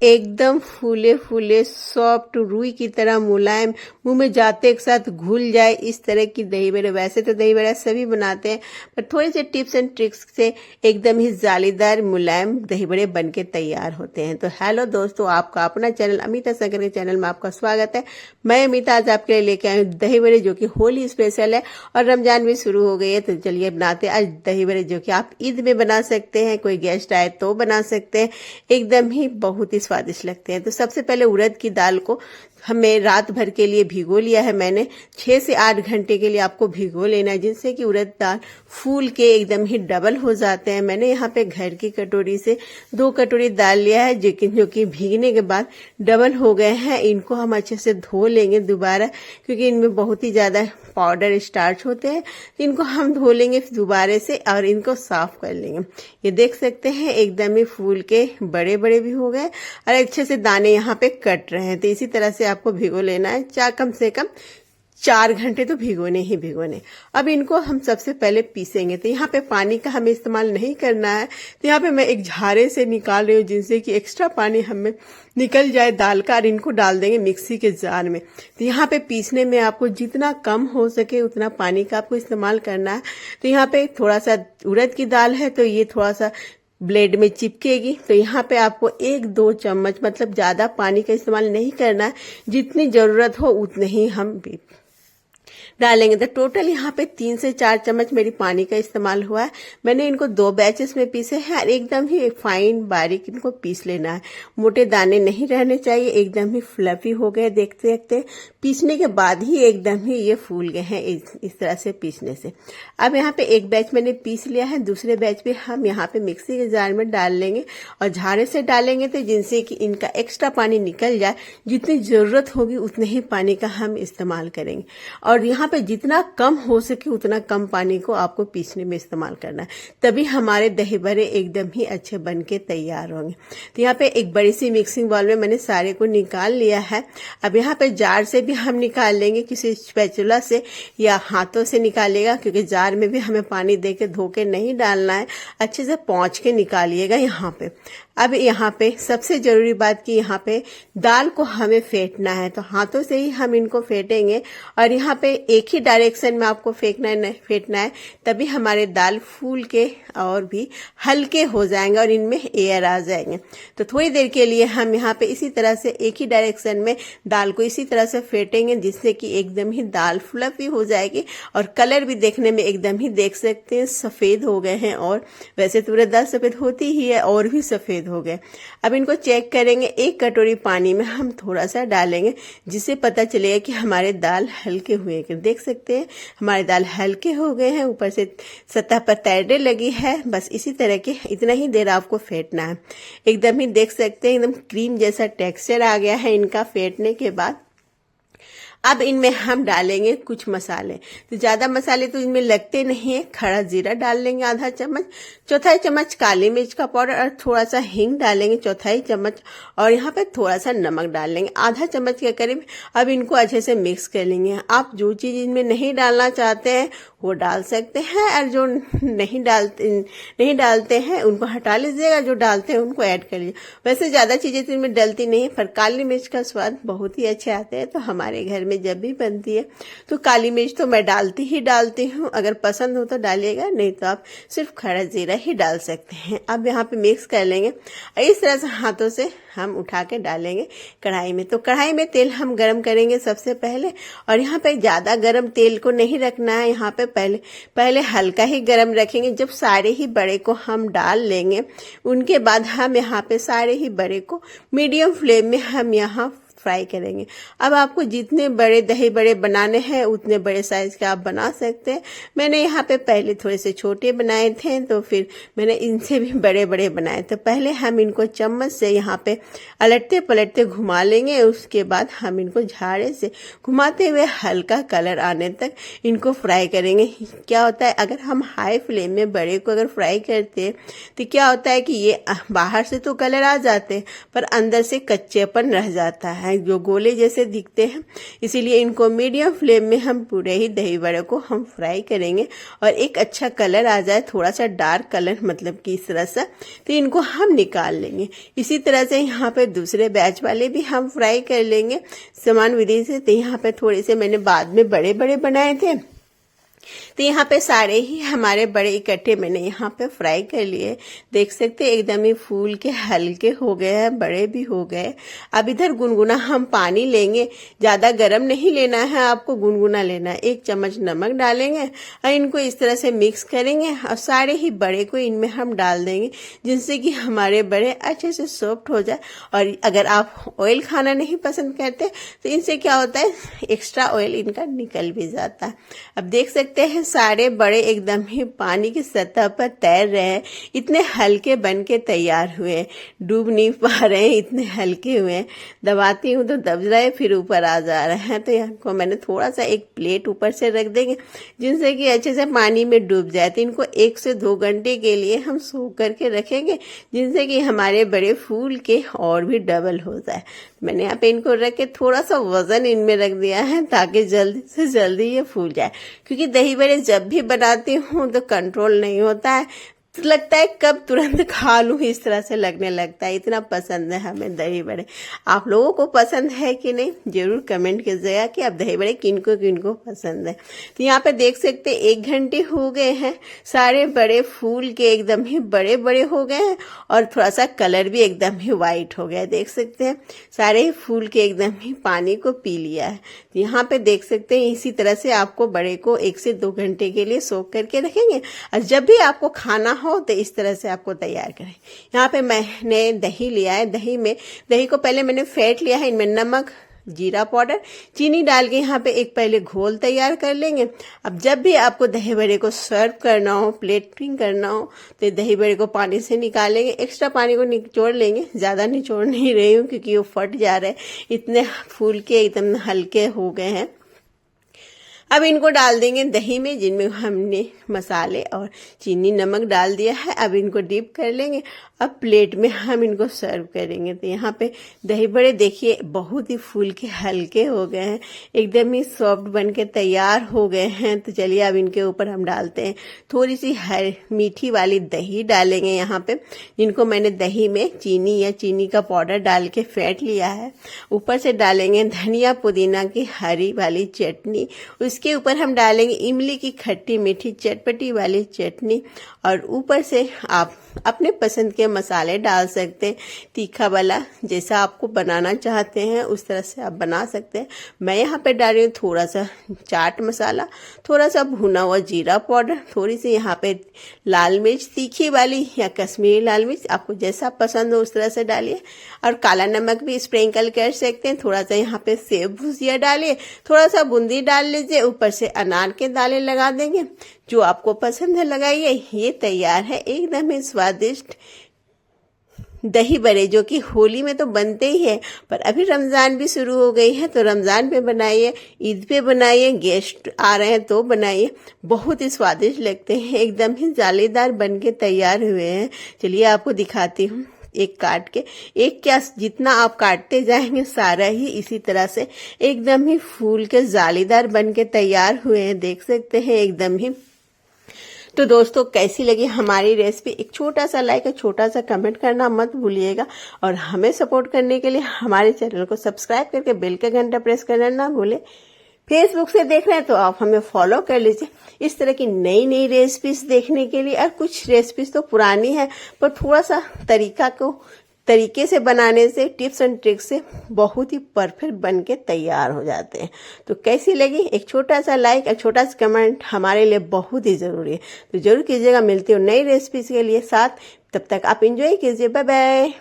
एकदम फूले फूले सॉफ्ट रुई की तरह मुलायम, मुंह में जाते एक साथ घुल जाए इस तरह की दही बड़े। वैसे तो दही बड़ा सभी बनाते हैं, पर थोड़े से टिप्स एंड ट्रिक्स से एकदम ही जालीदार मुलायम दही बड़े बन के तैयार होते हैं। तो हेलो दोस्तों, आपका अपना चैनल अमिता शंकर के चैनल में आपका स्वागत है। मैं अमिता आज आपके लिए लेके आई हूँ दही बड़े, जो कि होली स्पेशल है और रमजान भी शुरू हो गई है। तो चलिए बनाते हैं आज दही बड़े, जो कि आप ईद में बना सकते हैं, कोई गेस्ट आए तो बना सकते हैं। एकदम ही बहुत ही स्वादिष्ट लगते हैं। तो सबसे पहले उड़द की दाल को हमें रात भर के लिए भिगो लिया है मैंने। 6 से 8 घंटे के लिए आपको भिगो लेना है, जिससे कि उड़द दाल फूल के एकदम ही डबल हो जाते हैं। मैंने यहाँ पे घर की कटोरी से 2 कटोरी दाल लिया है, जो कि भीगने के बाद डबल हो गए हैं। इनको हम अच्छे से धो लेंगे दोबारा, क्योंकि इनमें बहुत ही ज्यादा पाउडर स्टार्च होते हैं। इनको हम धो लेंगे दोबारा से और इनको साफ कर लेंगे। ये देख सकते हैं एकदम ही फूल के बड़े बड़े भी हो गए और अच्छे से दाने यहाँ पे कट रहे हैं। तो इसी तरह से आपको भिगो लेना है, कम से कम 4 घंटे तो भिगोने ही भिगोने। अब इनको हम सबसे पहले पीसेंगे। तो यहाँ पे पानी का हमें इस्तेमाल नहीं करना है। तो यहाँ पे मैं एक झारे से निकाल रही हूँ, जिनसे कि एक्स्ट्रा पानी हमें निकल जाए दाल का, और इनको डाल देंगे मिक्सी के जार में। तो यहाँ पे पीसने में आपको जितना कम हो सके उतना पानी का आपको इस्तेमाल करना है। तो यहाँ पे थोड़ा सा उड़द की दाल है, तो ये थोड़ा सा ब्लेड में चिपकेगी। तो यहाँ पे आपको 1-2 चम्मच, मतलब ज्यादा पानी का इस्तेमाल नहीं करना है, जितनी जरूरत हो उतने ही हम डालेंगे। तो टोटल यहाँ पे 3 से 4 चम्मच मेरी पानी का इस्तेमाल हुआ है। मैंने इनको 2 बैचेस में पीसे हैं और एकदम ही फाइन बारीक इनको पीस लेना है। मोटे दाने नहीं रहने चाहिए, एकदम ही फ्लफी हो गए देखते देखते। पीसने के बाद ही एकदम ही ये फूल गए हैं इस तरह से पीसने से। अब यहाँ पे एक बैच मैंने पीस लिया है, दूसरे बैच भी हम यहाँ पे मिक्सी के जार में डाल लेंगे और झाड़े से डालेंगे, तो जिनसे कि इनका एक्स्ट्रा पानी निकल जाए। जितनी जरूरत होगी उतने ही पानी का हम इस्तेमाल करेंगे, और यहाँ पे जितना कम हो सके उतना कम पानी को आपको पीसने में इस्तेमाल करना है, तभी हमारे दही बड़े एकदम ही अच्छे बन के तैयार होंगे। तो यहाँ पे एक बड़ी सी मिक्सिंग बाउल में मैंने सारे को निकाल लिया है। अब यहाँ पे जार से भी हम निकाल लेंगे, किसी स्पैचुला से या हाथों से निकालिएगा, क्योंकि जार में भी हमें पानी दे के धो के नहीं डालना है, अच्छे से पोंछ के निकालिएगा यहाँ पे। अब यहाँ पे सबसे जरूरी बात कि यहाँ पे दाल को हमें फेंटना है, तो हाथों से ही हम इनको फेंटेंगे और यहाँ पे एक ही डायरेक्शन में आपको फेंटना है, तभी हमारे दाल फूल के और भी हल्के हो जाएंगे और इनमें एयर आ जाएंगे। तो थोड़ी देर के लिए हम यहाँ पे इसी तरह से एक ही डायरेक्शन में दाल को इसी तरह से फेंटेंगे, जिससे कि एकदम ही दाल फ्लफी हो जाएगी और कलर भी देखने में एकदम ही देख सकते हैं सफेद हो गए हैं। और वैसे तो दाल सफेद होती ही है और भी सफेद हो गए। अब इनको चेक करेंगे। 1 कटोरी पानी में हम थोड़ा सा डालेंगे, जिससे पता चलेगा कि हमारे दाल हल्के हुए हैं। देख सकते हैं हमारे दाल हल्के हो गए हैं, ऊपर से सतह पर तैरने लगी है। बस इसी तरह के इतना ही देर आपको फेंटना है। एकदम ही देख सकते हैं एकदम क्रीम जैसा टेक्सचर आ गया है इनका फेंटने के बाद। अब इनमें हम डालेंगे कुछ मसाले। तो ज्यादा मसाले तो इनमें लगते नहीं है। खड़ा जीरा डाल लेंगे आधा चम्मच, 1/4 चम्मच काली मिर्च का पाउडर और थोड़ा सा हींग डालेंगे 1/4 चम्मच, और यहाँ पे थोड़ा सा नमक डाल लेंगे आधा चम्मच के करीब। अब इनको अच्छे से मिक्स कर लेंगे। आप जो चीज इनमें नहीं डालना चाहते हैं वो डाल सकते हैं, और जो नहीं डालते हैं उनको हटा लीजिएगा, जो डालते हैं उनको ऐड कर लीजिए। वैसे ज्यादा चीजें तो इनमें डलती नहीं है, पर काली मिर्च का स्वाद बहुत ही अच्छे आते हैं। तो हमारे घर में जब भी बनती है तो काली मिर्च तो मैं डालती हूँ। अगर पसंद हो तो डालिएगा, नहीं तो आप सिर्फ खड़ा जीरा ही डाल सकते हैं। अब यहाँ पे मिक्स कर लेंगे और इस तरह से हाथों से हम उठा के डालेंगे कढ़ाई में। तो कढ़ाई में तेल हम गरम करेंगे सबसे पहले, और यहाँ पे ज्यादा गरम तेल को नहीं रखना है। यहाँ पे पहले हल्का ही गरम रखेंगे। जब सारे ही बड़े को हम डाल लेंगे, उनके बाद हम यहाँ पे सारे ही बड़े को मीडियम फ्लेम में हम यहाँ फ्राई करेंगे। अब आपको जितने बड़े दही बड़े बनाने हैं उतने बड़े साइज का आप बना सकते हैं। मैंने यहाँ पे पहले थोड़े से छोटे बनाए थे, तो फिर मैंने इनसे भी बड़े बड़े बनाए। तो पहले हम इनको चम्मच से यहाँ पे अलटते पलटते घुमा लेंगे। उसके बाद हम इनको झाड़े से घुमाते हुए हल्का कलर आने तक इनको फ्राई करेंगे। क्या होता है, अगर हम हाई फ्लेम में बड़े को अगर फ्राई करते हैं तो क्या होता है कि ये बाहर से तो कलर आ जाते हैं, पर अंदर से कच्चेपन रह जाता है। जो गोले जैसे दिखते हैं, इसीलिए इनको मीडियम फ्लेम में हम पूरे ही दही बड़े को हम फ्राई करेंगे और एक अच्छा कलर आ जाए, थोड़ा सा डार्क कलर मतलब कि इस तरह से, तो इनको हम निकाल लेंगे। इसी तरह से यहाँ पे दूसरे बैच वाले भी हम फ्राई कर लेंगे समान विधि से। तो यहाँ पे थोड़े से मैंने बाद में बड़े बड़े बनाए थे, तो यहाँ पे सारे ही हमारे बड़े इकट्ठे मैंने यहाँ पे फ्राई कर लिए। देख सकते हैं एकदम ही फूल के हल्के हो गए हैं, बड़े भी हो गए। अब इधर गुनगुना हम पानी लेंगे, ज्यादा गर्म नहीं लेना है आपको, गुनगुना लेना है। 1 चम्मच नमक डालेंगे और इनको इस तरह से मिक्स करेंगे और सारे ही बड़े को इनमें हम डाल देंगे, जिससे कि हमारे बड़े अच्छे से सॉफ्ट हो जाए। और अगर आप ऑयल खाना नहीं पसंद करते तो इनसे क्या होता है, एक्स्ट्रा ऑयल इनका निकल भी जाता है। अब देख सकते हैं सारे बड़े एकदम ही पानी की सतह पर तैर रहे हैं, इतने हल्के बन के तैयार हुए हैं, डूब नहीं पा रहे हैं, इतने हल्के हुए हैं। दबाती हूँ तो दब रहे, फिर ऊपर आ जा रहे हैं। तो इनको मैंने थोड़ा सा एक प्लेट ऊपर से रख देंगे, जिनसे कि अच्छे से पानी में डूब जाए। तो इनको 1 से 2 घंटे के लिए हम सोख करके रखेंगे, जिनसे कि हमारे बड़े फूल के और भी डबल हो जाए। मैंने यहाँ पे इनको रख के थोड़ा सा वजन इनमें रख दिया है, ताकि जल्दी से जल्दी ये फूल जाए। क्योंकि दही बड़े जब भी बनाती हूँ तो कंट्रोल नहीं होता है, तो लगता है कब तुरंत खा लूं, इस तरह से लगने लगता है। इतना पसंद है हमें दही बड़े। आप लोगों को पसंद है कि नहीं, जरूर कमेंट कीजिएगा कि आप दही बड़े किनको किनको पसंद है। तो यहाँ पे देख सकते 1 घंटे हो गए हैं, सारे बड़े फूल के एकदम ही बड़े बड़े हो गए हैं और थोड़ा सा कलर भी एकदम ही वाइट हो गया है। देख सकते हैं सारे ही फूल के एकदम ही पानी को पी लिया है। तो यहाँ पे देख सकते हैं इसी तरह से आपको बड़े को 1 से 2 घंटे के लिए सोख करके रखेंगे और जब भी आपको खाना हो तो इस तरह से आपको तैयार करें। यहाँ पे मैंने दही लिया है, दही को पहले मैंने फेंट लिया है। इनमें नमक, जीरा पाउडर, चीनी डाल के यहाँ पे एक पहले घोल तैयार कर लेंगे। अब जब भी आपको दही बड़े को सर्व करना हो, प्लेटिंग करना हो, तो दही बड़े को पानी से निकालेंगे, एक्स्ट्रा पानी को निचोड़ लेंगे। ज्यादा निचोड़ नहीं रही हूँ क्योंकि वो फट जा रहे हैं, इतने फूल के एकदम हल्के हो गए हैं। अब इनको डाल देंगे दही में, जिनमें हमने मसाले और चीनी नमक डाल दिया है। अब इनको डिप कर लेंगे, अब प्लेट में हम इनको सर्व करेंगे। तो यहाँ पे दही बड़े देखिए बहुत ही फूल के हल्के हो गए हैं, एकदम ही सॉफ्ट बन के तैयार हो गए हैं। तो चलिए अब इनके ऊपर हम डालते हैं थोड़ी सी मीठी वाली दही डालेंगे यहाँ पे, जिनको मैंने दही में चीनी या चीनी का पाउडर डाल के फेंट लिया है। ऊपर से डालेंगे धनिया पुदीना की हरी वाली चटनी, उसके ऊपर हम डालेंगे इमली की खट्टी मीठी चटपटी वाली चटनी और ऊपर से आप अपने पसंद के मसाले डाल सकते हैं, तीखा वाला जैसा आपको बनाना चाहते हैं उस तरह से आप बना सकते हैं। मैं यहाँ पे डाल रही हूँ थोड़ा सा चाट मसाला, थोड़ा सा भुना हुआ जीरा पाउडर, थोड़ी सी यहाँ पे लाल मिर्च तीखी वाली या कश्मीरी लाल मिर्च, आपको जैसा पसंद हो उस तरह से डालिए। और काला नमक भी स्प्रिंकल कर सकते हैं। थोड़ा सा यहाँ पे सेव भुजिया डालिए, थोड़ा सा बूंदी डाल लीजिए, ऊपर से अनार के दाने लगा देंगे, जो आपको पसंद है लगाइए। ये तैयार है एकदम ही स्वादिष्ट दही बड़े, जो कि होली में तो बनते ही है, पर अभी रमजान भी शुरू हो गई है तो रमजान पे बनाइए, ईद पे बनाइए, गेस्ट आ रहे हैं तो बनाइए। बहुत ही स्वादिष्ट लगते हैं, एकदम ही जालीदार बन के तैयार हुए हैं। चलिए आपको दिखाती हूँ एक काट के। एक क्या, जितना आप काटते जाएंगे सारा ही इसी तरह से एकदम ही फूल के जालीदार बन के तैयार हुए हैं। देख सकते हैं एकदम ही। तो दोस्तों कैसी लगी हमारी रेसिपी, एक छोटा सा लाइक, एक छोटा सा कमेंट करना मत भूलिएगा और हमें सपोर्ट करने के लिए हमारे चैनल को सब्सक्राइब करके बेल का घंटा प्रेस करना ना भूले। फेसबुक से देख रहे हैं तो आप हमें फॉलो कर लीजिए इस तरह की नई नई रेसिपीज देखने के लिए। और कुछ रेसिपीज तो पुरानी है पर थोड़ा सा तरीके से बनाने से, टिप्स एंड ट्रिक्स से बहुत ही परफेक्ट बन के तैयार हो जाते हैं। तो कैसी लगी, एक छोटा सा लाइक, एक छोटा सा कमेंट हमारे लिए बहुत ही जरूरी है। तो जरूर कीजिएगा। मिलती हूँ नई रेसिपीज के लिए साथ, तब तक आप एंजॉय कीजिए। Bye bye.